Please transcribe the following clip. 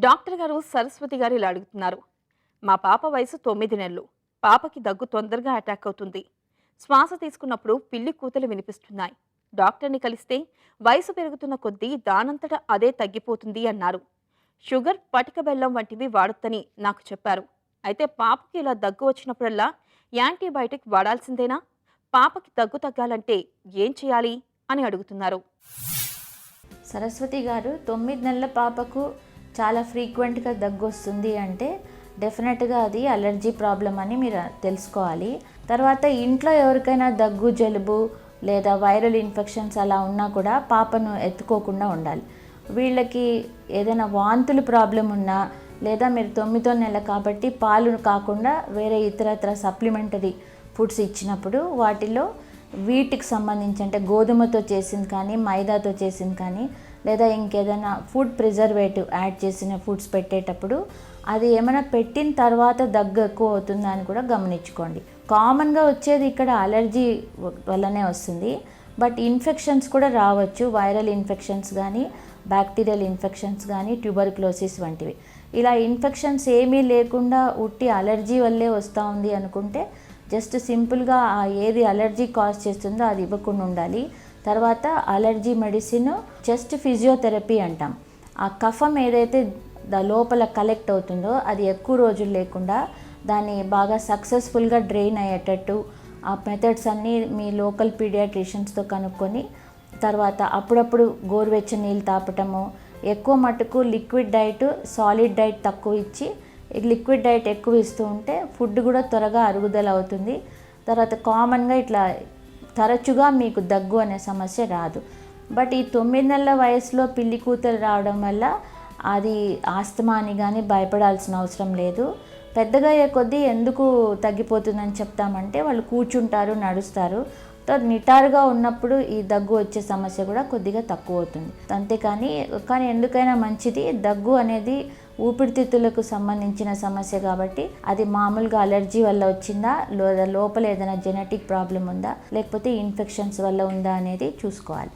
Doctor గారు సరస్వతి గారు ఇలా అడుగుతున్నారు. మా పాప వయసు 9 నెలలు. పాపకి దగ్గు తొందరగా అటాక్ అవుతుంది. శ్వాస తీసుకున్నప్పుడు పిల్లి కూతలు వినిపిస్తున్నాయి. డాక్టర్ని కలిస్తే వయసు పెరుగుతున్న కొద్దీ దానంతట అదే తగ్గిపోతుంది అన్నారు. షుగర్, పటిక బెల్లం వంటివి వాడొద్దని నాకు చెప్పారు. అయితే పాపకి ఇలా దగ్గు వచ్చినప్పుడల్లా యాంటీబయాటిక్ వాడాల్సిందేనా? పాపకి దగ్గు తగ్గాలంటే ఏం చేయాలి అని అడుగుతున్నారు. సరస్వతి గారు 9 నెలల పాపకు చాలా ఫ్రీక్వెంట్గా దగ్గు వస్తుంది అంటే డెఫినెట్గా అది అలర్జీ ప్రాబ్లం అని మీరు తెలుసుకోవాలి. తర్వాత ఇంట్లో ఎవరికైనా దగ్గు, జలుబు లేదా వైరల్ ఇన్ఫెక్షన్స్ అలా ఉన్నా కూడా పాపను ఎత్తుకోకుండా ఉండాలి. వీళ్ళకి ఏదైనా వాంతులు ప్రాబ్లం ఉన్నా లేదా మీరు 9వ నెల కాబట్టి పాలు కాకుండా వేరే ఇతరత్ర సప్లిమెంటరీ ఫుడ్స్ ఇచ్చినప్పుడు వాటిలో వీటికి సంబంధించి అంటే గోధుమతో చేసింది కానీ మైదాతో చేసింది కానీ లేదా ఇంకేదైనా ఫుడ్ ప్రిజర్వేటివ్ యాడ్ చేసిన ఫుడ్స్ పెట్టేటప్పుడు అది ఏమైనా పెట్టిన తర్వాత దగ్గు ఎక్కువ అవుతుందా అని కూడా గమనించుకోండి. కామన్గా వచ్చేది ఇక్కడ అలర్జీ వల్లనే వస్తుంది. బట్ ఇన్ఫెక్షన్స్ కూడా రావచ్చు. వైరల్ ఇన్ఫెక్షన్స్ కానీ బ్యాక్టీరియల్ ఇన్ఫెక్షన్స్ కానీ ట్యూబర్క్లోసిస్ వంటివి. ఇలా ఇన్ఫెక్షన్స్ ఏమీ లేకుండా ఉట్టి అలర్జీ వల్లే వస్తూ ఉంది అనుకుంటే జస్ట్ సింపుల్గా ఏది అలర్జీ కాజ్ చేస్తుందో అది ఇవ్వకుండా ఉండాలి. తర్వాత అలర్జీ మెడిసిన్ చెస్ట్ ఫిజియోథెరపీ అంటాం. ఆ కఫం ఏదైతే లోపల కలెక్ట్ అవుతుందో అది ఎక్కువ రోజులు లేకుండా దాన్ని బాగా సక్సెస్ఫుల్గా డ్రైన్ అయ్యేటట్టు ఆ మెథడ్స్ అన్నీ మీ లోకల్ పీడియాట్రిషియన్స్తో కనుక్కొని తర్వాత అప్పుడప్పుడు గోరువెచ్చని నీళ్ళు తాపటము, ఎక్కువ మటుకు లిక్విడ్ డైట్, సాలిడ్ డైట్ తక్కువ ఇచ్చి లిక్విడ్ డైట్ ఎక్కువ ఇస్తూ ఉంటే ఫుడ్ కూడా త్వరగా అరుగుదల అవుతుంది. తర్వాత కామన్గా ఇట్లా తరచుగా మీకు దగ్గు అనే సమస్య రాదు. బట్ ఈ 9 నెలల వయసులో పిల్లి కూతలు రావడం వల్ల అది ఆస్తమా అని కానీ భయపడాల్సిన అవసరం లేదు. పెద్దగా అయ్యే కొద్దీ ఎందుకు తగ్గిపోతుందని చెప్తామంటే వాళ్ళు కూర్చుంటారు, నడుస్తారు. నిటారుగా ఉన్నప్పుడు ఈ దగ్గు వచ్చే సమస్య కూడా కొద్దిగా తక్కువ అవుతుంది. అంతేకాని ఎందుకైనా మంచిది. దగ్గు అనేది ఊపిరితిత్తులకు సంబంధించిన సమస్య కాబట్టి అది మామూలుగా అలర్జీ వల్ల వచ్చిందా లేదా లోపల ఏదైనా జెనెటిక్ ప్రాబ్లం ఉందా లేకపోతే ఇన్ఫెక్షన్స్ వల్ల ఉందా అనేది చూసుకోవాలి.